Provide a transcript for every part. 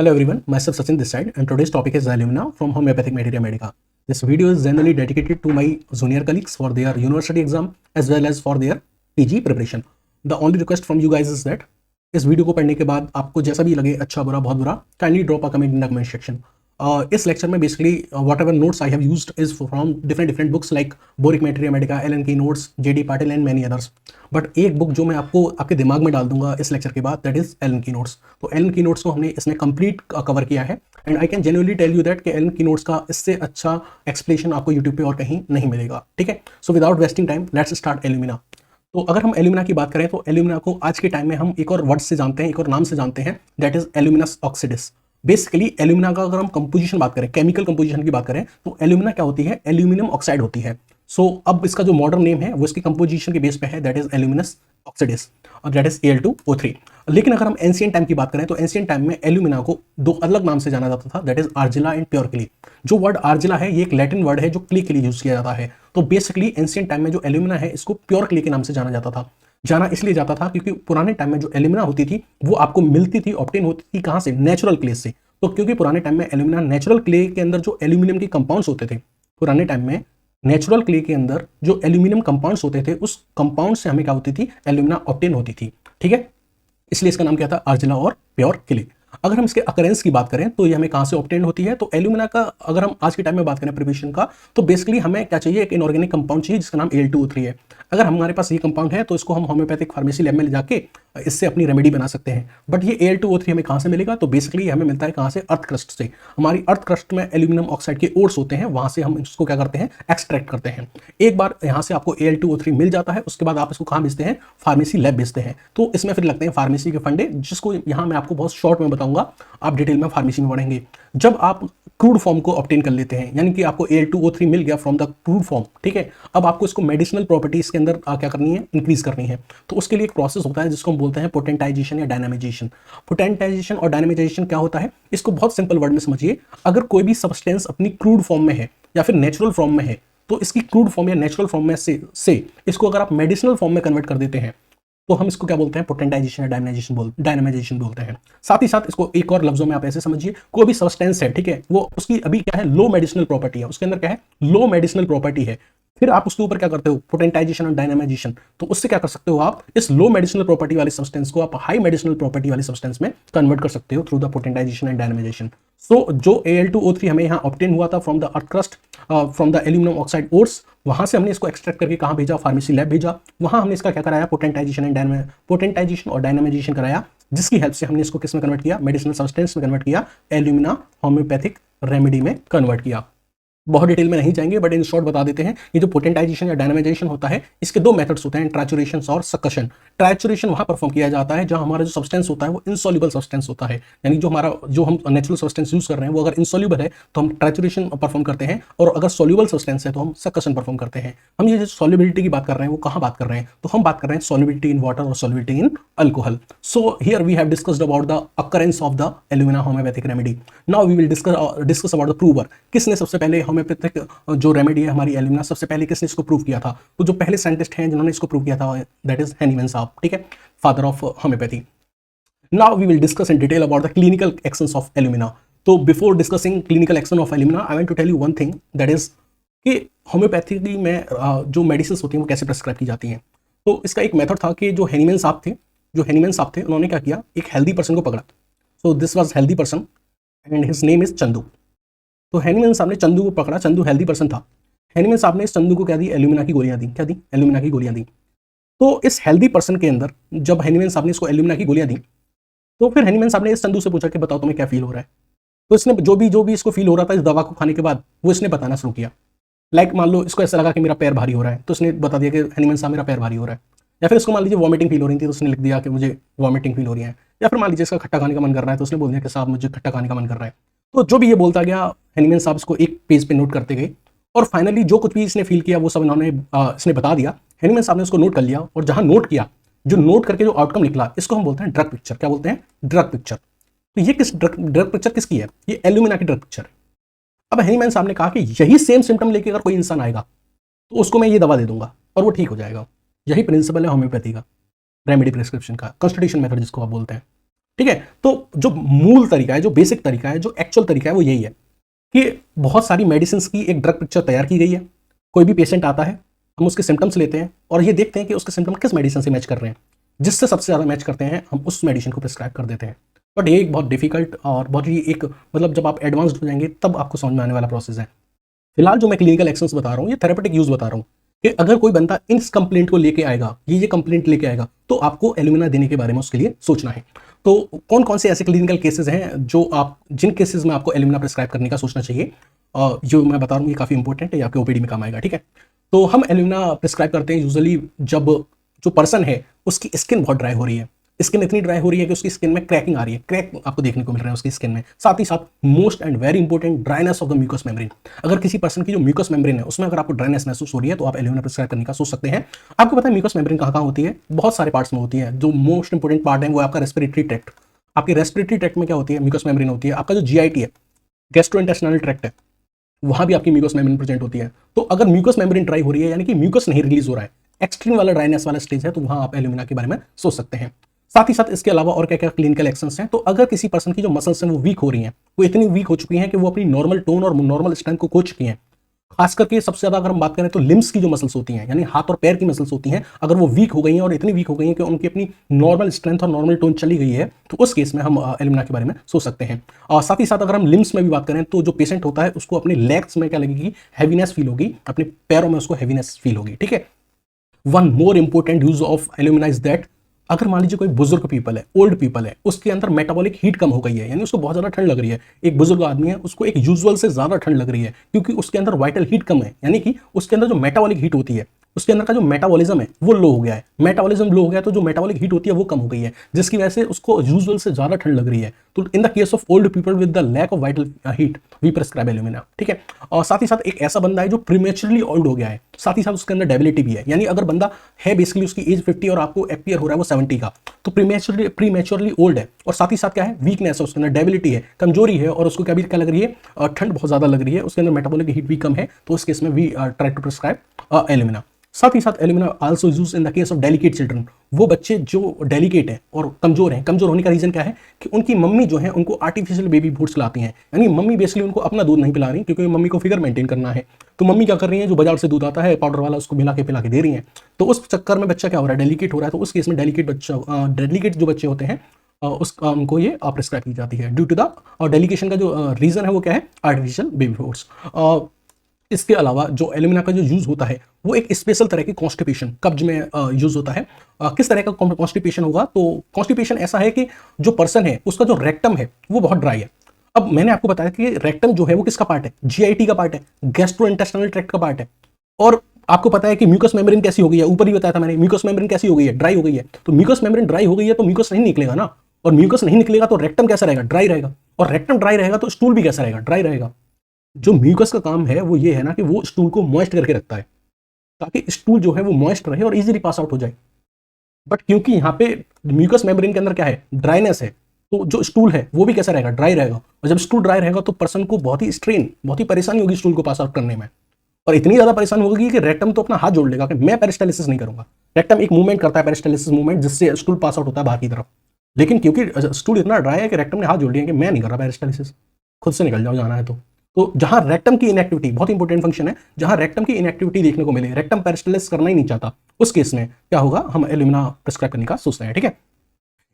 Hello everyone, myself Sachin this side, and today's topic is Illumina from Homeopathic Materia Medica. This video is generally dedicated to my junior colleagues for their university exam as well as for their PG preparation. The only request from you guys is that इस video को पढ़ने के बाद आपको जैसा भी लगे, अच्छा बुरा बहुत बुरा, kindly drop a comment in the comment section. इस लेक्चर में basically whatever notes I have used is from different books like Boric Materia Medica, Allen Key Notes, J.D. Patil and many others. But एक book जो मैं आपको आपके दिमाग में डाल दूंगा इस लेक्चर के बाद, दैट इज एलन की नोट्स. तो एलन की नोट्स को हमने इसमें कंप्लीट कवर किया है and I can genuinely tell you that कि एलन की नोट्स का इससे अच्छा एक्सप्लेनेशन आपको यूट्यूब पे और कहीं नहीं मिलेगा. ठीक है, so without wasting time let's start Illumina. तो अगर हम इल्यूमिना की बात करें तो इल्यूमिना को आज के टाइम में हम एक और वर्ड से जानते हैं, एक और नाम से जानते हैं, दैट इज एल्यूमिनस ऑक्सीडिस. बेसिकली इल्यूमिना का अगर हम कंपोजिशन बात करें, केमिकल कंपोजिशन की बात करें, तो इल्यूमिना क्या होती है? एल्यूमिनियम ऑक्साइड होती है. सो अब इसका जो मॉडर्न नेम है वो इसकी कंपोजिशन के बेस पे है, दैट इज एल्यूमिनस ऑक्सीडिस और दैट इज Al2O3. लेकिन अगर हम एंशिएंट टाइम की बात करें तो एंशिएंट टाइम में एल्यूमिना को दो अलग नाम से जाना जाता था, that is argilla and pure clay. जो वर्ड आर्जिला है ये एक लैटिन वर्ड है जो क्ले के लिए यूज किया जाता है. तो बेसिकली एंशिएंट टाइम में जो एल्यूमिना है इसको प्योर क्ले के नाम से जाना जाता था. जाना इसलिए जाता था क्योंकि पुराने टाइम में जो एल्यूमिना होती थी वो आपको मिलती थी, ऑब्टेन होती थी कहाँ से? नेचुरल क्ले से. तो क्योंकि पुराने टाइम में एल्यूमिना नेचुरल क्ले के अंदर जो एल्यूमिनियम के कंपाउंड्स होते थे, पुराने टाइम में नेचुरल क्ले के अंदर जो एल्यूमिनियम कंपाउंड्स होते थे उस कंपाउंड से हमें क्या होती थी? एल्यूमिना ऑब्टेन होती थी. ठीक है, इसलिए इसका नाम क्या था? आर्जिला और प्योर क्ले. अगर हम इसके अकरेंस की बात करें तो ये हमें कहाँ से ऑब्टेन होती है? तो एल्यूमिना का अगर हम आज के टाइम में बात करें प्रिपरेशन का, तो बेसिकली हमें क्या चाहिए? एक इनऑर्गेनिक कंपाउंड चाहिए जिसका नाम Al2O3 है. अगर हमारे पास ये कंपाउंड है तो इसको हम होम्योपैथिक फार्मेसी लैब में ले जाके इससे अपनी रेमेडी बना सकते हैं. बट ये Al2O3 हमें कहाँ से मिलेगा? तो बेसिकली हमें मिलता है कहाँ से? अर्थ क्रस्ट से. हमारी अर्थ क्रस्ट में एल्यूमिनियम ऑक्साइड के ओर्स होते हैं, वहां से हम इसको क्या करते हैं? एक्सट्रैक्ट करते हैं. एक बार यहाँ से आपको Al2O3 मिल जाता है, उसके बाद आप इसको कहाँ भेजते हैं? फार्मेसी लैब भेजते हैं. तो इसमें फिर लगते हैं फार्मेसी के फंडे, जिसको यहाँ मैं आपको बहुत शॉर्ट में बताऊंगा, आप डिटेल में फार्मेसी में पढ़ेंगे. जब आप क्रूड फॉर्म को ऑब्टेन कर लेते हैं, यानी कि आपको Al2O3 मिल गया फ्रॉम द क्रूड फॉर्म, ठीक है, अब आपको इसको मेडिसिनल प्रॉपर्टीज के अंदर क्या करनी है? इंक्रीज करनी है. तो उसके लिए एक प्रोसेस होता है जिसको हम बोलते हैं पोटेंटाइजेशन या डायनामाइजेशन. पोटेंटाइजेशन और डायनामाइजेशन क्या होता है? इसको बहुत सिंपल वर्ड में समझिए. अगर कोई भी सब्सटेंस अपनी क्रूड फॉर्म में है या फिर नेचुरल फॉर्म में है, तो इसकी क्रूड फॉर्म या नेचुरल फॉर्म में से इसको अगर आप मेडिसिनल फॉर्म में कन्वर्ट कर देते हैं तो हम इसको क्या बोलते हैं? पोटेंटाइजेशन या डायनामाइजेशन बोलते हैं. साथ ही साथ इसको एक और लफ्जों में आप ऐसे समझिए, कोई भी सब्सटेंस है, ठीक है, वो उसकी अभी क्या है? लो मेडिसिनल प्रॉपर्टी है, उसके अंदर क्या है? लो मेडिसिनल प्रॉपर्टी है. फिर आप उसके ऊपर क्या करते हो? पोटेंटाइजेशन और डायनामाइजेशन. तो उससे क्या कर सकते हो? आप इस लो मेडिसिनल प्रॉपर्टी वाले सब्सटेंस को आप हाई मेडिसिनल प्रॉपर्टी वाले सब्सटेंस में कन्वर्ट कर सकते हो through the potentisation and dynamisation. सो जो Al2O3 हमें यहाँ ऑब्टेन हुआ था from the earth crust, from the aluminium oxide ores, वहां से हमने इसको एक्सट्रैक्ट करके कहाँ भेजा? फार्मेसी लैब भेजा. वहां हमने इसका क्या कराया? पोटेंटाइजेशन और डायनामाइजेशन कराया, जिसकी हेल्प से हमने इसको किस में कन्वर्ट किया? मेडिसिनल सब्सटेंस में कन्वर्ट किया, एल्यूमिना होम्योपैथिक रेमेडी में कन्वर्ट किया. बहुत डिटेल में नहीं जाएंगे, बट इन शॉर्ट बता देते हैं. ये जो पोटेंटाइजेशन या डायनामाइजेशन होता है, इसके दो मेथड्स होते हैं, ट्राचुरेशन और सक्शन. ट्राचुरेशन वहां परफॉर्म किया जाता है जहां हमारा जो सब्सटेंस होता है वो इनसॉल्युबल सब्सटेंस होता है, यानी जो हम नेचुरल सब्सटेंस यूज कर रहे हैं वो अगर इनसॉल्युबल है तो हम ट्राचुरेशन परफॉर्म करते हैं, और अगर सॉल्युबल सब्सटेंस है तो हम सक्शन परफॉर्म करते हैं. हम ये जो सॉल्युबिलिटी की बात कर रहे हैं वो कहाँ बात कर रहे हैं? तो हम बात कर रहे हैं सॉल्युबिलिटी इन वाटर और solubility in alcohol. So here we have discussed about the occurrence of the alumina homeopathic remedy. Now we will discuss about the prover. किसने सबसे पहले होम्योपैथिक जो रेमेडी है हमारी एल्यूमिना, सबसे पहले किसने इसको प्रूव किया था? तो जो पहले साइंटिस्ट हैं जिन्होंने इसको प्रूव किया था, दैट इज हैनीमैन साहब. ठीक है, father of homoeopathy. Now we will discuss in detail about the clinical actions of alumina. तो before discussing clinical action of alumina, I want to tell you one thing, that is कि homoeopathy में जो medicine होती हैं वो कैसे prescribe की जाती हैं. तो इसका एक मेथड था कि जो हैनीमैन साहब थे, उन्होंने क्या किया? एक हेल्दी पर्सन को पकड़ा. सो this was healthy person and his name is Chandu. तो हैनीमैन साहब ने चंदू को पकड़ा. चंदू हेल्दी पर्सन था. हैनीमैन साहब ने इस चंदू को क्या दी? एल्यूमिना की गोलियां दी. क्या दी? एल्यूमिना की गोलियां दी. तो इस हेल्दी पर्सन के अंदर जब हैनीमैन साहब ने इसको एल्यूमिना की गोलियां दी, तो फिर हैनीमैन साहब ने इस चंदू से पूछा कि बताओ तुम्हें क्या फील हो रहा है. तो इसने जो भी इसको फील हो रहा था इस दवा को खाने के बाद, वो इसने बताना शुरू किया. लाइक मान लो इसको ऐसा लगा कि मेरा पैर भारी हो रहा है, तो इसने बता दिया कि हैनीमैन साहब मेरा पैर भारी हो रहा है. या फिर इसको मान लीजिए वॉमिटिंग फील हो रही थी, तो उसने लिख दिया कि मुझे वॉमिटिंग फील हो रही है. या फिर मान लीजिए इसका खट्टा खाने का मन कर रहा है, तो उसने बोल दिया कि साहब मुझे खट्टा खाने का मन कर रहा है. तो जो भी ये बोलता गया, हैनीमैन साहब इसको एक पेज पे नोट करते गए, और फाइनली जो कुछ भी इसने फील किया वो सब इसने बता दिया. हैनीमैन साहब ने उसको नोट कर लिया, और जहां नोट किया, जो नोट करके जो आउटकम निकला, इसको हम बोलते हैं ड्रग पिक्चर. क्या बोलते हैं? Drug picture. तो ये किस ड्रग पिक्चर किसकी है? ये एल्यूमिना की ड्रग पिक्चर है. अब हैनीमैन साहब ने कहा कि यही सेम सिम्टम लेके अगर कोई इंसान आएगा तो उसको मैं ये दवा दे दूंगा और वो ठीक हो जाएगा. यही प्रिंसिपल है होम्योपैथी का, रेमेडी प्रिस्क्रिप्शन का, कंस्टिट्यूशन मेथड जिसको आप बोलते हैं. ठीक है। तो जो मूल तरीका है, जो बेसिक तरीका है, जो एक्चुअल तरीका है वो यही है कि बहुत सारी मेडिसिन की एक ड्रग पिक्चर तैयार की गई है। कोई भी पेशेंट आता है, हम उसके सिम्टम्स लेते हैं और ये देखते हैं कि उसके सिम्टम किस मेडिसिन से मैच कर रहे हैं। जिससे सबसे ज़्यादा मैच करते हैं हम उस मेडिसिन को प्रिस्क्राइब कर देते हैं। बट ये एक बहुत डिफिकल्ट और बहुत ही एक मतलब जब आप एडवांस्ड हो जाएंगे तब आपको समझ में आने वाला प्रोसेस है। फिलहाल जो मैं क्लिनिकल एक्शंस बता रहा हूँ, ये थेरेपेटिक यूज बता रहा हूँ कि अगर कोई बंदा इस कंप्लेंट को लेके आएगा, ये कंप्लेंट लेके आएगा, तो आपको एल्यूमिना देने के बारे में उसके लिए सोचना है। तो कौन कौन से ऐसे क्लिनिकल केसेस हैं जो आप जिन केसेस में आपको एल्यूमिना प्रिस्क्राइब करने का सोचना चाहिए, जो मैं बता रहा हूँ ये काफ़ी इंपॉर्टेंट है, ये आपके ओपीडी में काम आएगा। ठीक है, तो हम एल्यूमिना प्रिस्क्राइब करते हैं यूजुअली जब जो पर्सन है उसकी स्किन बहुत ड्राई हो रही है, स्किन इतनी ड्राई हो रही है कि उसकी स्किन में क्रैकिंग आ रही है, क्रैक आपको देखने को मिल रहा है उसकी स्किन में। साथ ही साथ most and very important, dryness of the mucous membrane. अगर किसी पर्सन की जो म्यूकस मेम्ब्रेन है उसमें अगर आपको ड्राइनेस महसूस हो रही है तो आप एल्यूमिना प्रिस्क्राइब करने का सोच सकते हैं। आपको पता है म्यूकस मेम्ब्रेन कहाँ कहाँ होती है? बहुत सारे पार्ट्स में होती है। जो मोस्ट इंपॉर्टेंट पार्ट है वो आपका रेस्पिरेटरी ट्रैक्ट। आपके रेस्पिरेटरी ट्रैक्ट में क्या होती है? म्यूकस मेम्ब्रेन होती है। आपका जो जीआईटी है, गैस्ट्रोइंटेस्टाइनल ट्रैक्ट है, वहां भी आपकी म्यूकस मेम्ब्रेन प्रेजेंट होती है। तो अगर म्यूकस मेम्ब्रेन ड्राई हो रही है यानी कि म्यूकस नहीं रिलीज हो रहा है, एक्सट्रीम वाला ड्राइनेस वाला स्टेज है, तो वहां आप एल्यूमिना के बारे में सोच सकते हैं। साथ ही साथ इसके अलावा और क्या क्या क्लिनिकल एक्शंस हैं, तो अगर किसी पर्सन की जो मसल्स हैं वो वीक हो रही हैं, वो इतनी वीक हो चुकी हैं कि वो अपनी नॉर्मल टोन और नॉर्मल स्ट्रेंथ को खो चुकी हैं, खास करके सबसे ज्यादा अगर हम बात करें तो लिम्स की जो मसल्स होती हैं, यानी हाथ और पैर की मसल्स होती हैं, अगर वो वीक हो गई हैं और इतनी वीक हो गई हैं कि उनकी अपनी नॉर्मल स्ट्रेंथ और नॉर्मल टोन चली गई है, तो उस केस में हम एल्यूमिना के बारे में सोच सकते हैं। और साथ ही साथ अगर हम लिम्स में भी बात करें तो जो पेशेंट होता है उसको अपने लेग्स में क्या लगेगी? हैवीनेस फील होगी, अपने पैरों में उसको हैवीनेस फील होगी। ठीक है, one more important use of alumina is that अगर मान लीजिए कोई बुजुर्ग पीपल है, ओल्ड पीपल है, उसके अंदर मेटाबॉलिक हीट कम हो गई है, यानी उसको बहुत ज़्यादा ठंड लग रही है, एक बुजुर्ग आदमी है उसको एक यूजुअल से ज़्यादा ठंड लग रही है क्योंकि उसके अंदर वाइटल हीट कम है, यानी कि उसके अंदर जो मेटाबॉलिक हीट होती है, उसके अंदर का जो मेटाबॉलिज्म है वो लो हो गया है। मेटाबॉलिज्म लो हो गया तो जो मेटाबॉलिक हीट होती है वो कम हो गई है, जिसकी वजह से उसको यूजुअल से ज़्यादा ठंड लग रही है। तो in the case of old people with the lack of vital heat we prescribe alumina. ठीक है, और साथ ही साथ एक ऐसा बंदा है जो प्रीमेचुरली ओल्ड हो गया है, साथ ही साथ उसके अंदर डेबिलिटी भी है, यानी अगर बंदा है बेसिकली उसकी एज 50 और आपको अपीयर हो रहा है वो 70 का, तो प्रीमेच्योरली ओल्ड है, और साथ ही साथ क्या है? वीकनेस है, उसके अंदर डेबिलिटी है, कमजोरी है, और उसको क्या लग रही है? ठंड बहुत ज्यादा लग रही है, उसके अंदर मेटाबॉलिक हीट भी कम है, तो उस केस में we try to prescribe alumina. साथ ही साथ alumina also use in the case of delicate children. वो बच्चे जो डेलिकेट हैं और कमजोर हैं, कमजोर होने का रीजन क्या है? कि उनकी मम्मी जो है उनको आर्टिफिशियल बेबी फूड्स खिलाती हैं, यानी मम्मी बेसिकली उनको अपना दूध नहीं पिला रही क्योंकि मम्मी को फिगर मेंटेन करना है, तो मम्मी क्या कर रही है? जो बाजार से दूध आता है पाउडर वाला उसको मिला के पिला के दे रही हैं। तो उस चक्कर में बच्चा क्या हो रहा है? डेलिकेट हो रहा है। तो उस केस में डेलिकेट जो बच्चे होते हैं उनको ये प्रिस्क्राइब की जाती है ड्यू टू द डेलिकेशन का जो रीजन है वो क्या है? Artificial baby foods. इसके अलावा जो एल्यूमिना का जो यूज होता है वो एक स्पेशल तरह की कॉन्स्टिपेशन, कब्ज में यूज होता है। किस तरह का कॉन्स्टिपेशन होगा? तो कॉन्स्टिपेशन ऐसा है कि जो पर्सन है उसका जो रेक्टम है वो बहुत ड्राई है। अब मैंने आपको बताया कि रेक्टम जो है वो किसका पार्ट है? जीआईटी का पार्ट है, गैस्ट्रोइंटेस्टाइनल ट्रैक्ट का पार्ट है। और आपको पता है कि म्यूकस मेम्ब्रेन कैसी हो गई है? ऊपर ही बताया था मैंने, म्यूकस मेम्ब्रेन कैसी हो गई है? ड्राई हो गई है। तो म्यूकस मेम्ब्रेन ड्राई हो गई है तो म्यूकस नहीं निकलेगा ना, और म्यूकस नहीं निकलेगा तो रेक्टम कैसा रहेगा? ड्राई रहेगा, और रेक्टम ड्राई रहेगा तो स्टूल भी कैसा रहेगा? ड्राई रहेगा। जो म्यूकस का काम है वो ये है ना कि वो स्टूल को मॉइस्ट करके रखता है ताकि स्टूल जो है वो मॉइस्ट रहे और इजीली पास आउट हो जाए। बट क्योंकि यहाँ पे म्यूकस मेम्ब्रेन के अंदर क्या है? ड्राइनेस है, तो जो स्टूल है वो भी कैसा रहेगा? ड्राई रहेगा। और जब स्टूल ड्राई रहेगा तो पर्सन को बहुत ही स्ट्रेन, बहुत ही परेशानी होगी स्टूल को पास आउट करने में, और इतनी ज्यादा परेशानी होगी कि रेक्टम तो अपना हाथ जोड़ लेगा कि मैं पेरिस्टालिसिस नहीं करूंगा। रेक्टम एक मूवमेंट करता है, पेरिस्टालिसिस मूवमेंट, जिससे स्टूल पास आउट होता है बाहर की तरफ। लेकिन क्योंकि स्टूल इतना ड्राई है कि रेक्टम ने हाथ जोड़ लिया कि मैं नहीं कर रहा पेरिस्टालिसिस, खुद से निकल जाओ जाना है तो जहां रेक्टम की इनएक्टिविटी, बहुत इंपॉर्टेंट फंक्शन है, जहां रेक्टम की इनएक्टिविटी देखने को मिले, रेक्टम पेरिस्टालिसिस करना ही नहीं चाहता, उस केस में क्या होगा? हम एल्यूमिना प्रिस्क्राइब करने का सोचते हैं। ठीक है,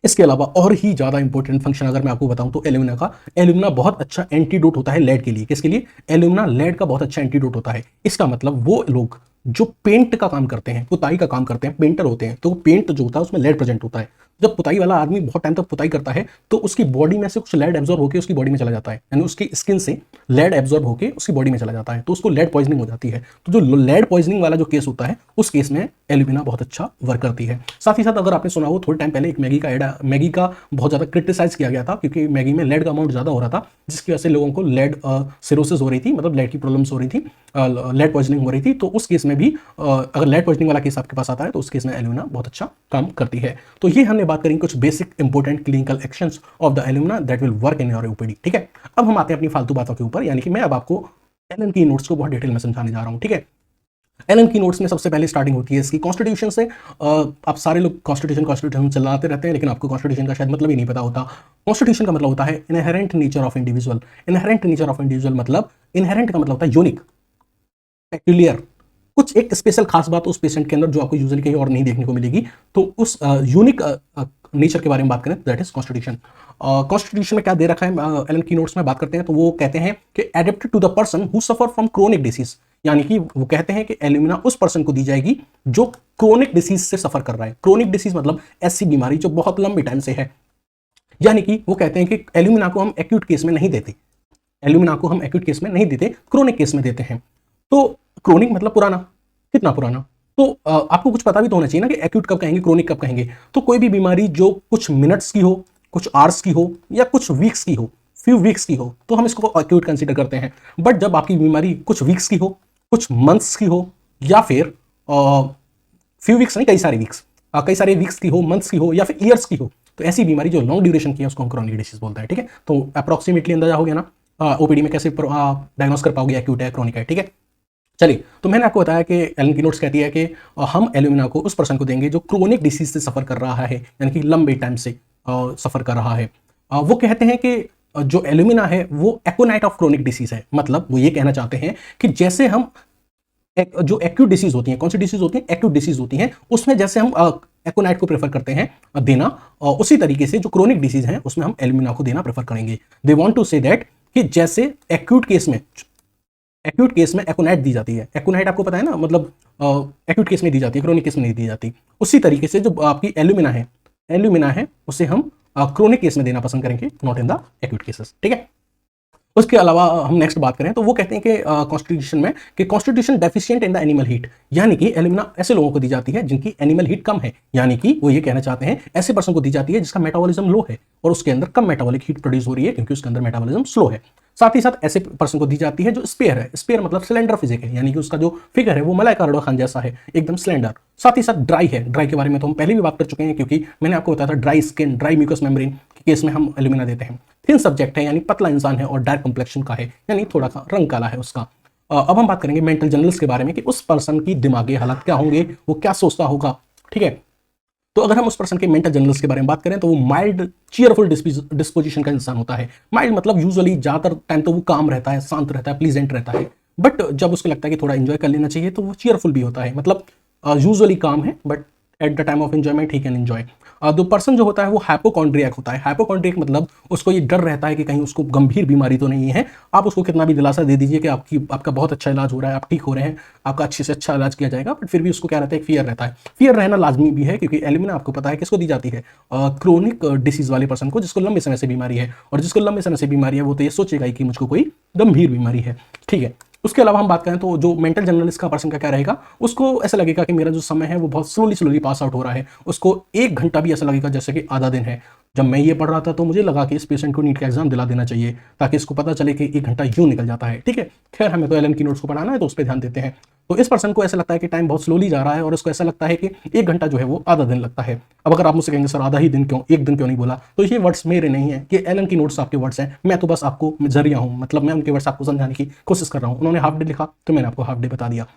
इसके अलावा और ही ज्यादा इंपॉर्टेंट फंक्शन अगर मैं आपको बताऊं तो एल्यूमिना बहुत अच्छा एंटीडोट होता है लेड के लिए। किसके लिए? एल्यूमिना लेड का बहुत अच्छा एंटीडोट होता है। इसका मतलब वो लोग जो पेंट का काम करते हैं, पुताई का काम करते हैं, पेंटर होते हैं, तो पेंट जो होता है उसमें लेड प्रेजेंट होता है। जब पुताई वाला आदमी बहुत टाइम तक पुताई करता है तो उसकी बॉडी में से कुछ लेड एब्जॉर्ब होकर उसकी बॉडी में चला जाता है, यानी उसकी स्किन से लेड एब्जॉर्ब होकर उसकी बॉडी में चला जाता है, तो उसको लेड पॉइजनिंग हो जाती है। तो जो लेड पॉइजनिंग वाला जो केस होता है उस केस में एल्यूमिना बहुत अच्छा वर्क करती है। साथ ही साथ अगर आपने सुना हो थोड़े टाइम पहले एक मैगी का बहुत ज़्यादा क्रिटिसाइज किया गया था क्योंकि मैगी में लेड का अमाउंट ज़्यादा हो रहा था, जिसकी वजह से लोगों को लेड सिरोसिस हो रही थी, मतलब लेड की प्रॉब्लम्स हो रही थी, लेड पॉइजनिंग हो रही थी। तो उस केस में भी अगर लेड पॉइजनिंग वाला केस आपके पास आता है तो उस केस में एल्यूमिना बहुत अच्छा काम करती है। तो ये हमने बात करी कुछ basic important clinical actions of the alumina that will work in your OPD. ठीक है, अब हम आते हैं अपनी फालतू बातों के ऊपर, यानी कि मैं अब आपको एलन की नोट्स को बहुत डिटेल में समझाने जा रहा हूँ। ठीक है, एलन की नोट्स में सबसे पहले स्टार्टिंग होती है इसकी कॉन्स्टिट्यूशन से। आप सारे लोग कॉन्स्टिट्यूशन चलाते रहते हैं, लेकिन आपको कॉन्स्टिट्यूशन का शायद मतलब ही नहीं पता होता। कॉन्स्टिट्यूशन का मतलब होता है inherent nature of individual. Inherent nature of individual मतलब, इनहेरेंट का मतलब होता है यूनिक, पेक्यूलियर, कुछ एक स्पेशल खास बात उस पेशेंट के अंदर जो आपको यूजुअली कहीं और नहीं देखने को मिलेगी। तो उस यूनिक नेचर के बारे में बात करें दैट इज कॉन्स्टिट्यूशन। कॉन्स्टिट्यूशन में क्या दे रखा है एलन की नोट्स में बात करते हैं तो वो कहते हैं कि adapted to the person who suffer from chronic disease, यानी कि वो कहते हैं कि एल्यूमिना उस पर्सन को दी जाएगी जो क्रोनिक डिसीज से सफर कर रहा है। क्रोनिक डिसीज मतलब ऐसी बीमारी जो बहुत लंबे टाइम से है, यानी कि वो कहते हैं कि एल्यूमिना को हम एक्यूट केस में नहीं देते, एल्यूमिना को हम एक्यूट केस में नहीं देते, क्रोनिक केस में देते हैं। तो क्रोनिक मतलब पुराना, कितना पुराना, तो आपको कुछ पता भी तो होना चाहिए ना कि एक्यूट कब कहेंगे, क्रोनिक कब कहेंगे। तो कोई भी बीमारी जो कुछ मिनट्स की हो, कुछ आवर्स की हो, या कुछ वीक्स की हो, फ्यू वीक्स की हो, तो हम इसको एक्यूट कंसीडर करते हैं। बट जब आपकी बीमारी कुछ वीक्स की हो, कुछ मंथ्स की हो, या फिर फ्यू वीक्स नहीं, कई सारे वीक्स की हो, मंथ्स की हो, या फिर ईयर्स की हो, तो ऐसी बीमारी जो लॉन्ग ड्यूरेशन की है उसको हम क्रोनिक डिसीज बोलते हैं। ठीक है, तो अप्रोक्सीमेटली अंदाजा हो गया ना ओपीडी में कैसे डायग्नोस कर पाओगे एक्यूट है, क्रोनिक है। ठीक है, चलिए, तो मैंने आपको बताया कि एलन की नोट्स कहती है कि हम एल्यूमिना को उस पर्सन को देंगे जो क्रोनिक डिसीज से सफर कर रहा है, यानी कि लंबे टाइम से सफर कर रहा है। वो कहते हैं कि जो एल्यूमिना है वो एकोनाइट ऑफ क्रोनिक डिसीज है। मतलब वो ये कहना चाहते हैं कि जैसे हम जो एक्यूट डिसीज होती हैं, कौन सी डिसीज होती हैं, एक्यूट डिसीज होती हैं, उसमें जैसे हम एकोनाइट को प्रेफर करते हैं देना, उसी तरीके से जो क्रोनिक डिसीज है उसमें हम एल्यूमिना को देना प्रेफर करेंगे। They want to say that कि जैसे एक्यूट केस में एकोनाइट दी जाती है, एकोनाइट आपको पता है ना, मतलब एक्यूट केस में दी जाती है, क्रोनिक केस में नहीं दी जाती। उसी तरीके से जो आपकी एल्यूमिना है उसे हम क्रोनिक केस में देना पसंद करेंगे, not in the acute cases. ठीक है, उसके अलावा हम नेक्स्ट बात करें तो वो कहते हैं कि कॉन्स्टिट्यूशन में कि constitution deficient in the animal heat, यानी कि एल्यूमिना ऐसे लोगों को दी जाती है जिनकी एनिमल हीट कम है, यानी कि वो ये कहना चाहते हैं ऐसे पर्सन को दी जाती है जिसका मेटाबॉलिज्म लो है और उसके अंदर कम मेटाबॉलिक हीट प्रोड्यूस हो रही है क्योंकि उसके अंदर मेटाबॉलिज्म स्लो है। साथ ही साथ ऐसे पर्सन को दी जाती है जो स्पेयर है, स्पेयर मतलब सिलेंडर फिजिक है, यानी कि उसका जो फिगर है वो मलाई कारोडो खान जैसा है, एकदम सिलेंडर। साथ ही साथ ड्राई है, ड्राई के बारे में तो हम पहले भी बात कर चुके हैं क्योंकि मैंने आपको बताया था dry skin, dry mucous membrane के केस में हम एल्यूमिना देते हैं। थिन सब्जेक्ट है, यानी पतला इंसान है और डार्क कंप्लेक्शन का है, यानी थोड़ा सा रंग काला है उसका। अब हम बात करेंगे मेंटल जनरल्स के बारे में कि उस पर्सन की दिमागी हालत क्या होंगे, वो क्या सोचता होगा। ठीक है, तो अगर हम उस पर्सन के मेंटल जनरल्स के बारे में बात करें तो वो माइल्ड चीयरफुल डिस्पोजिशन का इंसान होता है। माइल्ड मतलब यूजुअली ज़्यादातर टाइम तो वो काम रहता है, शांत रहता है, प्लीजेंट रहता है, बट जब उसको लगता है कि थोड़ा एंजॉय कर लेना चाहिए तो वो चीयरफुल भी होता है। मतलब यूजुअली काम है but at the time of enjoyment he can enjoy. दो पर्सन जो होता है वो हाइपोकॉन्ड्रियक होता है। हाइपोकॉन्ड्रियक मतलब उसको ये डर रहता है कि कहीं उसको गंभीर बीमारी तो नहीं है। आप उसको कितना भी दिलासा दे दीजिए कि आपका बहुत अच्छा इलाज हो रहा है, आप ठीक हो रहे हैं, आपका अच्छे से अच्छा इलाज किया जाएगा, बट फिर भी उसको क्या रहता है, फियर रहता है। फियर रहना लाजमी भी है क्योंकि एल्यूमिना आपको पता है किसको दी जाती है, क्रोनिक डिसीज वाले पर्सन को, जिसको लंबे समय से बीमारी है, और जिसको लंबे समय से बीमारी है वो तो ये सोचेगा ही कि मुझको कोई गंभीर बीमारी है। ठीक है, उसके अलावा हम बात करें तो जो मेंटल जर्नलिस्ट का पर्सन का क्या रहेगा, उसको ऐसा लगेगा कि मेरा जो समय है वो बहुत स्लोली पास आउट हो रहा है। उसको 1 घंटा भी ऐसा लगेगा जैसे कि आधा दिन है। जब मैं ये पढ़ रहा था तो मुझे लगा कि इस पेशेंट को नीट का एग्जाम दिला देना चाहिए ताकि इसको पता चले कि 1 घंटा यूं निकल जाता है। ठीक है, खैर हमें तो एलन की नोट्स को पढ़ाना है तो उस पर ध्यान देते हैं। तो इस पर्सन को ऐसा लगता है कि टाइम बहुत स्लोली जा रहा है और उसको ऐसा लगता है कि 1 घंटा जो है वो आधा दिन लगता है। अब अगर आप मुझसे कहेंगे सर आधा ही दिन क्यों, 1 दिन क्यों नहीं बोला, तो ये वर्ड्स मेरे नहीं है, ये एलन की नोट्स आपके वर्ड्स हैं, मैं तो बस आपको जरिया हूँ, मतलब मैं उनके वर्ड्स आपको समझाने की कोशिश कर रहा हूँ। उन्होंने हाफ डे लिखा तो मैंने आपको हाफ डे बता दिया।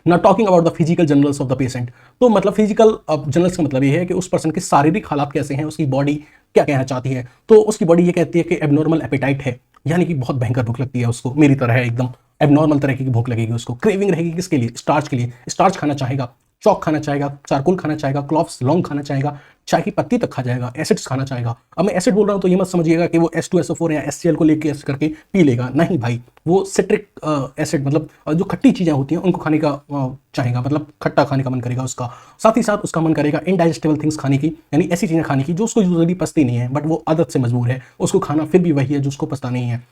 ना talking about the physical generals of the patient, तो मतलब फिजिकल जनरल्स का मतलब ये है कि उस पर्सन के शारीरिक हालात कैसे हैं, उसकी बॉडी क्या कहना चाहती है। तो उसकी बॉडी ये कहती है कि एबनॉर्मल एपेटाइट है, यानी कि बहुत भयंकर भूख लगती है उसको, मेरी तरह है एकदम एबनॉर्मल तरह की भूख लगेगी उसको। क्रेविंग रहेगी किसके लिए, स्टार्च के लिए, स्टार्च खाना चाहेगा, चौक खाना चाहेगा, चारकोल खाना चाहेगा, क्लॉव्स लौंग खाना चाहेगा, चाय की पत्ती तक खा जाएगा, एसिड्स खाना चाहेगा। अब मैं एसिड बोल रहा हूँ तो ये मत समझिएगा कि वो H2SO4 या HCl को लेके ऐसे करके पी लेगा, नहीं भाई, वो सिट्रिक एसिड मतलब जो खट्टी चीज़ें होती हैं उनको खाने का चाहेगा, मतलब खट्टा खाने का मन करेगा उसका। साथ ही साथ उसका मन करेगा इनडाइजेस्टेबल थिंग्स खाने की, यानी ऐसी चीज़ें खाने की जो उसको यूजुअली पचती नहीं है बट वो आदत से मजबूर है, उसको खाना फिर भी वही है जो उसको पचता नहीं है।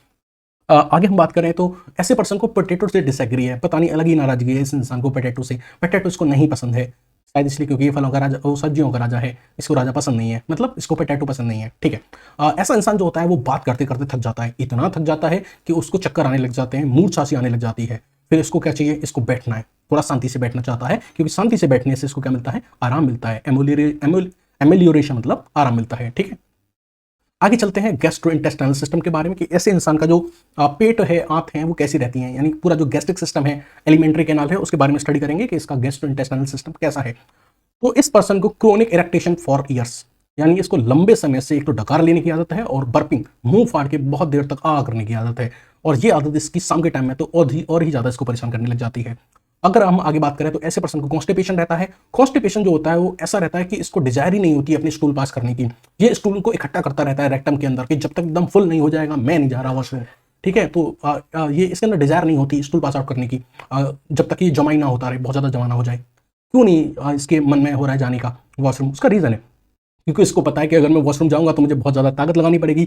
आगे हम बात करें तो ऐसे पर्सन को पोटैटो से डिसएग्री है, पता नहीं अलग ही नाराजगी है इस इंसान को पोटैटो से। पोटैटो इसको नहीं पसंद है, शायद इसलिए क्योंकि ये फलों का राजा, वो सब्जियों का राजा है, इसको राजा पसंद नहीं है, मतलब इसको पोटैटो पसंद नहीं है। ठीक है, ऐसा इंसान जो होता है वो बात करते करते थक जाता है, इतना थक जाता है कि उसको चक्कर आने लग जाते हैं, मूर्छा सी आने लग जाती है। फिर इसको क्या चाहिए, इसको बैठना है, थोड़ा शांति से बैठना चाहता है क्योंकि शांति से बैठने से इसको क्या मिलता है, आराम मिलता है। एमेलियोरेशन मतलब आराम मिलता है। ठीक है, आगे चलते हैं गैस्ट्रोइंटेस्टाइनल सिस्टम के बारे में कि ऐसे इंसान का जो पेट है, आंत है, वो कैसी रहती हैं, यानी पूरा जो गैस्ट्रिक सिस्टम है, एलिमेंट्री कैनाल है, उसके बारे में स्टडी करेंगे कि इसका गैस्ट्रोइंटेस्टाइनल सिस्टम कैसा है। तो इस पर्सन को क्रोनिक इरेक्टेशन फॉर ईयर्स, यानी इसको लंबे समय से एक तो डकार लेने की आदत है और बर्पिंग, मुंह फाड़ के बहुत देर तक करने की आदत है, और ये आदत इसकी शाम के टाइम में तो और ही ज़्यादा इसको परेशान करने लग जाती है। अगर हम आगे बात करें तो ऐसे पर्सन को कॉन्स्टिपेशन रहता है। कॉन्स्टिपेशन जो होता है वो ऐसा रहता है कि इसको डिजायर ही नहीं होती है अपनी स्टूल पास करने की। ये स्टूल को इकट्ठा करता रहता है रेक्टम के अंदर कि जब तक एकदम फुल नहीं हो जाएगा मैं नहीं जा रहा वॉशरूम, ठीक है। तो ये इसके अंदर डिजायर नहीं होती स्टूल पास आउट करने की, जब तक ये जमा ही ना होता रहे, बहुत ज़्यादा जमा ना हो जाए। क्यों नहीं इसके मन में हो रहा है जाने का वॉशरूम? उसका रीज़न है क्योंकि इसको पता है कि अगर मैं वॉशरूम जाऊंगा तो मुझे बहुत ज़्यादा ताकत लगानी पड़ेगी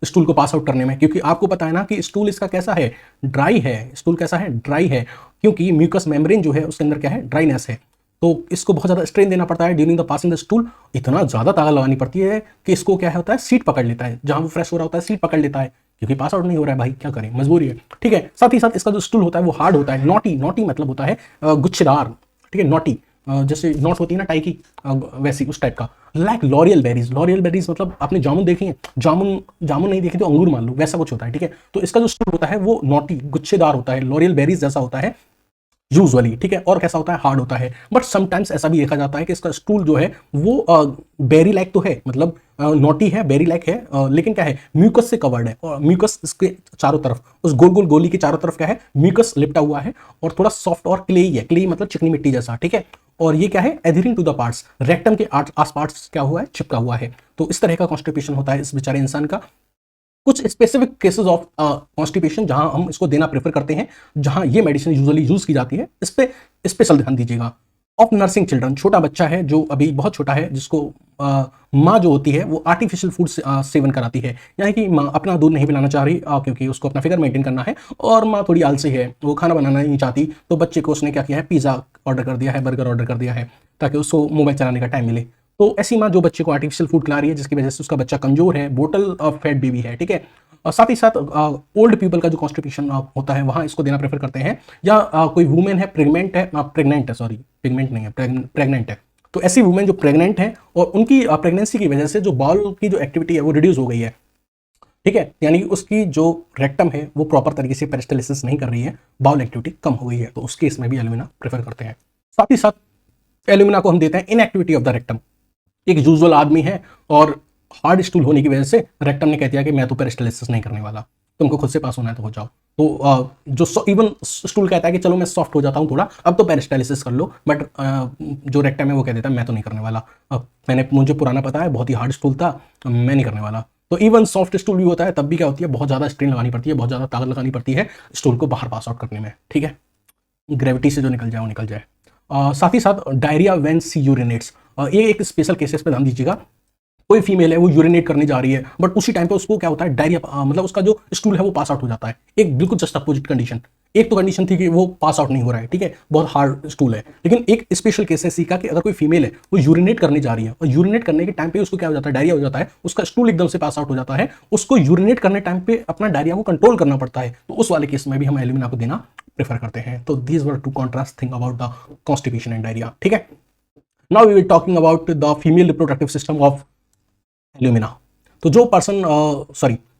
स्टूल को पास आउट करने में, क्योंकि आपको पता है ना कि स्टूल इसका कैसा है, ड्राई है। स्टूल कैसा है? ड्राई है, क्योंकि म्यूकस मेम्ब्रेन जो है उसके अंदर क्या है, ड्राइनेस है। तो इसको बहुत ज़्यादा स्ट्रेन देना पड़ता है during the passing the stool. इतना ज़्यादा ताकत लगानी पड़ती है कि इसको क्या होता है, सीट पकड़ लेता है, जहाँ वो फ्रेश हो रहा होता है सीट पकड़ लेता है, क्योंकि पास आउट नहीं हो रहा है भाई, क्या करें, मजबूरी है, ठीक है। साथ ही साथ इसका जो स्टूल होता है वो हार्ड होता है, नॉटी। नॉटी मतलब होता है गुच्छेदार, ठीक है, नॉटी, जैसे नॉट होती है ना टाई की, वैसी उस टाइप का। Like L'Oréal berries. L'Oréal berries मतलब आपने जामुन देखी है, जामुन नहीं देखी तो अंगूर मान लो, वैसा कुछ होता है, ठीक है। तो इसका जो स्टूल होता है वो नॉटी, गुच्छेदार होता है, लॉरियल बेरीज जैसा होता है यूजुअली, ठीक है। और कैसा होता है? हार्ड होता है। बट समटाइम्स ऐसा भी देखा जाता है कि इसका स्टूल जो है वो बेरी लाइक तो है, मतलब नॉटी है, बेरी लाइक है, लेकिन क्या है, म्यूकस से कवर्ड है, और म्यूकस इसके चारों तरफ, उस गोल गोल गोली के चारों तरफ क्या है, म्यूकस लिपटा हुआ है, और थोड़ा सॉफ्ट और क्लेई है, क्लेई मतलब चिकनी मिट्टी जैसा, ठीक है। और ये क्या है, adhering to the parts, rectum के आस पार्ट्स क्या हुआ है, चिपका हुआ है। तो इस तरह का कॉन्स्टिपेशन होता है इस बेचारे इंसान का। कुछ स्पेसिफिक केसेस ऑफ कॉन्स्टिपेशन जहां हम इसको देना प्रेफर करते हैं, जहां ये मेडिसिन यूजुअली यूज की जाती है, इस पे स्पेशल ध्यान दीजिएगा। ऑफ नर्सिंग चिल्ड्रन, छोटा बच्चा है जो अभी बहुत छोटा है, जिसको माँ जो होती है वो आर्टिफिशियल फूड सेवन कराती है, यानी कि माँ अपना दूध नहीं पिलाना चाह रही क्योंकि उसको अपना फिगर मेंटेन करना है, और माँ थोड़ी आलसी है, वो खाना बनाना नहीं चाहती, तो बच्चे को उसने क्या किया है, पिज़्ज़ा ऑर्डर कर दिया है, बर्गर ऑर्डर कर दिया है, ताकि उसको मोबाइल चलाने का टाइम मिले। तो ऐसी माँ जो बच्चे को आर्टिफिशियल फूड खिला रही है, जिसकी वजह से उसका बच्चा कमजोर है, बोटल ऑफ फैट बेबी है, ठीक है। और साथ ही साथ ओल्ड पीपल का जो कॉन्स्टिपेशन होता है वहाँ इसको देना प्रेफर करते हैं, या कोई वुमेन है, प्रेग्नेंट है, सॉरी प्रेग्नेंट नहीं है, प्रेग्नेंट है, तो ऐसी वुमेन जो प्रेग्नेंट है और उनकी प्रेगनेंसी की वजह से जो बाउल की जो एक्टिविटी है वो रिड्यूस हो गई है, ठीक है, यानी उसकी जो रेक्टम है वो प्रॉपर तरीके से पेरिस्टालिसिस नहीं कर रही है, बाउल एक्टिविटी कम हो गई है, तो उस केस में भी एल्यूमिना प्रेफर करते हैं। साथ ही साथ एल्यूमिना को हम देते हैं इनएक्टिविटी ऑफ द रेक्टम। एक यूजुअल आदमी है और हार्ड स्टूल होने की वजह से रेक्टम ने कह दिया कि मैं तो पेरिस्टालिसिस नहीं करने वाला, तुमको खुद से पास होना है तो हो जाओ। तो जो इवन स्टूल कहता है कि चलो मैं सॉफ्ट हो जाता हूँ थोड़ा, अब तो पेरिस्टालिसिस कर लो, बट जो रेक्टम है वो कह देता है मैं तो नहीं करने वाला, मुझे पुराना पता है, बहुत ही हार्ड स्टूल था, मैं नहीं करने वाला। तो इवन सॉफ्ट स्टूल भी होता है तब भी क्या होती है, बहुत ज़्यादा स्ट्रेन लगानी पड़ती है, बहुत ज़्यादा ताकत लगानी पड़ती है स्टूल को बाहर पास आउट करने में, ठीक है, ग्रेविटी से जो निकल जाए वो निकल जाए। साथ ही साथ डायरिया व्हेन सी यूरिनेट्स, ये एक स्पेशल केसेस पे ध्यान दीजिएगा। कोई फीमेल है वो यूरिनेट करने जा रही है, बट उसी टाइम पे उसको क्या होता है, डायरिया, मतलब उसका जो स्टूल है वो पास आउट हो जाता है। एक बिल्कुल जस्ट अपोजिट कंडीशन, एक तो कंडीशन थी कि वो पास आउट नहीं हो रहा है, ठीक है, बहुत हार्ड स्टूल है, लेकिन एक स्पेशल केस है सीखा कि अगर कोई फीमेल है वो यूरिनेट करने जा रही है और यूरिनेट करने के टाइम पे उसको क्या हो जाता है, डायरिया हो जाता है, उसका स्टूल एकदम से पास आउट हो जाता है, उसको यूरिनेट करने टाइम पे अपना डायरिया को कंट्रोल करना पड़ता है, तो उस वाले केस में भी हम एल्यूमिना को देना प्रेफर करते हैं। तो these were to contrast thing about the constipation and diarrhoea, ठीक है। Now we will talking about the female reproductive system of alumina. तो जो person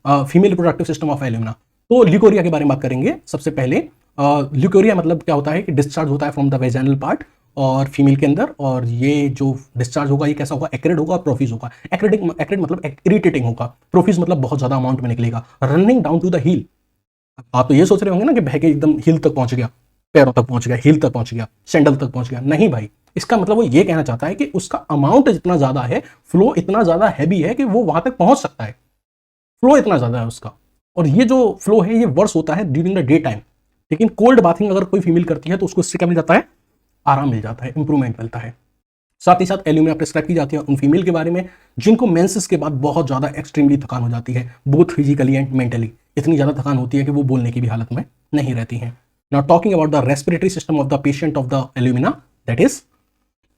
female reproductive system of alumina, तो ल्यूकोरिया के बारे में बात करेंगे। सबसे पहले ल्यूकोरिया मतलब क्या होता है कि डिस्चार्ज होता है फ्रॉम द वेजाइनल पार्ट और फीमेल के अंदर, और ये जो डिस्चार्ज होगा ये कैसा होगा, एक्रिड होगा, प्रोफीज होगा। एक्रिड मतलब इरिटेटिंग होगा, प्रोफीज मतलब बहुत ज्यादा अमाउंट में निकलेगा, running down to the heel. आप तो ये सोच रहे होंगे ना कि बह के एकदम हील तक पहुंच गया, पैरों तक पहुंच गया, हील तक पहुंच गया, सैंडल तक पहुंच गया, नहीं भाई, इसका मतलब वो ये कहना चाहता है कि उसका अमाउंट जितना ज्यादा है, फ्लो इतना ज्यादा हैवी है कि वो वहां तक पहुंच सकता है, फ्लो इतना ज्यादा है उसका। और ये जो फ्लो है ये वर्स होता है ड्यूरिंग द डे टाइम, लेकिन कोल्ड बाथिंग अगर कोई फीमेल करती है तो उसको इससे क्या मिल जाता है, आराम मिल जाता है, इंप्रूवमेंट मिलता है। साथ ही साथ एल्यूमिना प्रिस्क्राइब की जाती है उन फीमेल के बारे में जिनको मेंसेस के बाद बहुत ज्यादा एक्सट्रीमली थकान हो जाती है, बोथ फिजिकली एंड मेंटली। इतनी ज्यादा थकान होती है कि वो बोलने की भी हालत में नहीं रहती हैं। Now talking about the respiratory system of the patient of the alumina, that is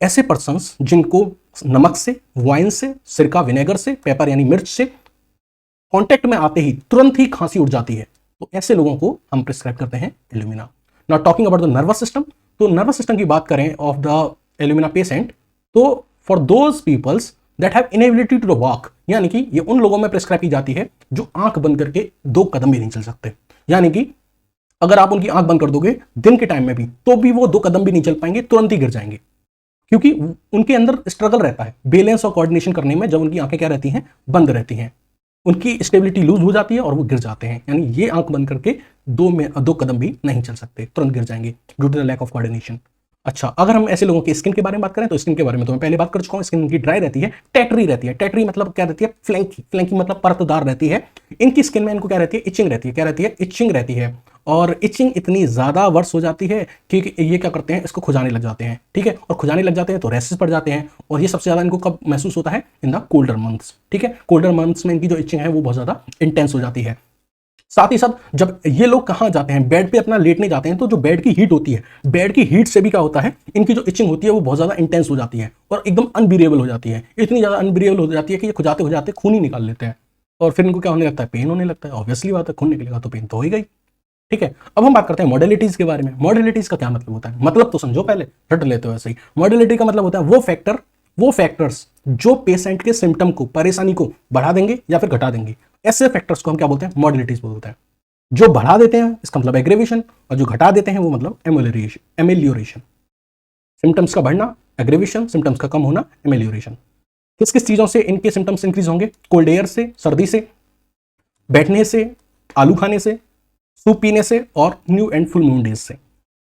ऐसे पर्सन्स जिनको नमक से, वाइन से, सिरका विनेगर से, पेपर यानी मिर्च से कांटेक्ट में आते ही तुरंत ही खांसी उठ जाती है, तो ऐसे लोगों को हम प्रिस्क्राइब करते हैं alumina. Now talking about the nervous system, तो नर्वस सिस्टम की बात करें ऑफ द एल्यूमिना पेशेंट, तो for those peoples that have inability to walk, यानी कि ये उन लोगों में प्रिस्क्राइब की जाती है जो आंख बंद करके 2 कदम भी नहीं चल सकते। यानी कि अगर आप उनकी आंख बंद कर दोगे दिन के टाइम में भी, तो भी वो 2 कदम भी नहीं चल पाएंगे, तुरंत ही गिर जाएंगे, क्योंकि उनके अंदर स्ट्रगल रहता है बैलेंस और कोऑर्डिनेशन करने में। जब उनकी आंखें क्या रहती हैं, बंद रहती हैं, उनकी स्टेबिलिटी लूज हो जाती है और वो गिर जाते हैं। यानी ये आंख बंद करके 2 कदम भी नहीं चल सकते, तुरंत गिर जाएंगे due to the lack of coordination. अच्छा, अगर हम ऐसे लोगों की स्किन के बारे में बात करें तो स्किन के बारे में तो मैं पहले बात कर चुका हूं। स्किन उनकी ड्राई रहती है, टेटरी रहती है। टेटरी मतलब क्या रहती है, फ्लैंकी। फ्लैंकी मतलब परतदार रहती है। इनकी स्किन में इनको क्या रहती है, इचिंग रहती है। क्या रहती है, इचिंग रहती है। और इचिंग इतनी ज्यादा वर्ष हो जाती है कि ये क्या करते हैं, इसको खुजाने लग जाते हैं। ठीक है, और खुजाने लग जाते हैं तो रैसेस पड़ जाते हैं। और ये सबसे ज्यादा इनको कब महसूस होता है, इन द कोल्डर मंथ्स। ठीक है, कोल्डर मंथ्स में इनकी जो इचिंग है वो बहुत ज्यादा इंटेंस हो जाती है। साथ ही साथ जब ये लोग कहां जाते हैं, बेड पे अपना लेटने जाते हैं, तो जो बेड की हीट होती है, बेड की हीट से भी क्या होता है, इनकी जो इचिंग होती है वो बहुत ज्यादा इंटेंस हो जाती है और एकदम अनबिरेबल हो जाती है। इतनी ज्यादा अनबिरेबल हो जाती है कि ये खुजाते हो जाते खून ही निकाल लेते हैं। और फिर इनको क्या होने लगता है, पेन होने लगता है। ऑब्वियसली बात है, खून निकलेगा तो पेन तो हो ही गई। ठीक है, अब हम बात करते हैं मॉडलिटीज के बारे में। मॉडलिटीज का क्या मतलब होता है, मतलब तो समझो, पहले रट लेते हो ऐसे ही। मॉडलिटी का मतलब होता है वो फैक्टर्स जो पेशेंट के सिम्टम को, परेशानी को बढ़ा देंगे या फिर घटा देंगे। ऐसे फैक्टर्स को हम क्या बोलते हैं, मॉडलिटीज बोलते हैं। जो बढ़ा देते हैं इसका मतलब एग्रेवेशन, और जो घटा देते हैं वो मतलब एमेलियोरेशन। सिम्टम्स का बढ़ना एग्रेवेशन, सिम्टम्स का कम होना एमेलियोरेशन। किस किस चीजों से इनके सिम्टम्स इंक्रीज होंगे, कोल्ड एयर से, सर्दी से, बैठने से, आलू खाने से, सूप पीने से और new and full moon days से।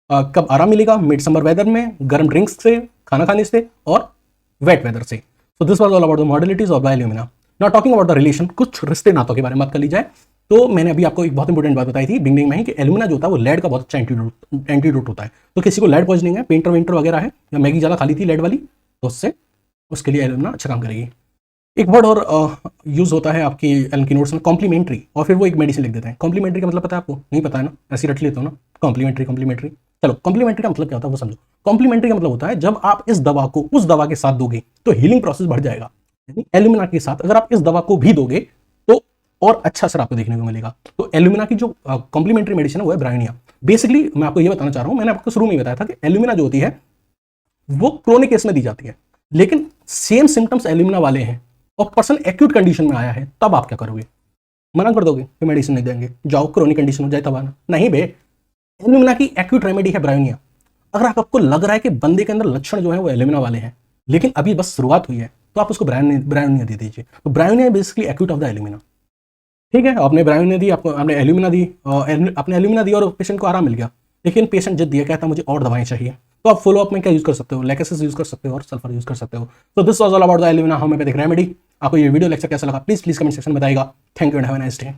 कब आराम मिलेगा, मिड समर वेदर में, गर्म ड्रिंक्स से, खाना खाने से और वेट वेदर से। So this was all about the modalities of bioalumina. Now talking about the relation, कुछ रिश्ते नातों के बारे में बात कर ली जाए तो मैंने अभी आपको एक बहुत इंपॉर्टेंट बात बताई थी बिगनिंग में ही कि एल्यूमिना जो होता है वो लेड का बहुत अच्छा एंटीडोट होता है। तो किसी को लेड पॉइजनिंग है, पेंटर वेंटर वगैरह है, या मैगी ज़्यादा खाली थी लेड वाली, तो उसके लिए एल्यूमिना अच्छा काम करेगी। एक वर्ड और यूज होता है आपकी एलन की नोट्स में, कॉम्प्लीमेंट्री, और फिर वो एक मेडिसिन लिख देते हैं। कॉम्प्लीमेंट्री का मतलब पता है आपको, नहीं पता है ना, ऐसी रट लेते हो ना, कॉम्प्लीमेंट्री। चलो, कॉम्प्लीमेंट्री का मतलब क्या होता है वो समझो। कॉम्प्लीमेंट्री का मतलब होता है जब आप इस दवा को उस दवा के साथ दोगे तो हीलिंग प्रोसेस बढ़ जाएगा। यानी एल्यूमिना के साथ अगर आप इस दवा को भी दोगे तो और अच्छा असर आपको देखने को मिलेगा। तो एल्यूमिना की जो कॉम्प्लीमेंट्री मेडिसिन है वो है ब्रायोनिया। बेसिकली मैं आपको ये बताना चाह रहा हूं, मैंने आपको शुरू में ही बताया था कि एल्यूमिना जो होती है वो क्रोनिक केस में दी जाती है, लेकिन सेम सिम्टम्स एल्यूमिना वाले हैं और पर्सन एक्यूट कंडीशन में आया है, तब आप क्या करोगे, मना कर दोगे कि मेडिसिन नहीं देंगे, जाओ क्रोनिक कंडीशन हो जाए तब आना। नहीं बे, एल्यूमिना की एक्यूट रेमेडी है ब्रायोनिया। अगर आपको लग रहा है कि बंदे के अंदर लक्षण जो है वो एल्यूमिना वाले हैं, लेकिन अभी बस शुरुआत हुई है, तो आप उसको ब्रायोनिया दे दीजिए। तो bryonia basically acute of the alumina. ठीक है, आपने ब्रायोनिया दी, आपको आपने एल्यूमिना दी, आपने एल्यूमिना दी और पेशेंट को आराम मिल गया, लेकिन पेशेंट जिद दिया, कहता मुझे और दवाएं चाहिए, तो आप फॉलो अप में क्या यूज कर सकते हो, लैकेसिस यूज कर सकते हो और सल्फर यूज कर सकते हो। तो this was all about the alumina homeopathic remedy. आपको ये वीडियो लेक्चर कैसा लगा प्लीज कमेंट सेक्शन में बताइएगा। Thank you and have a nice day.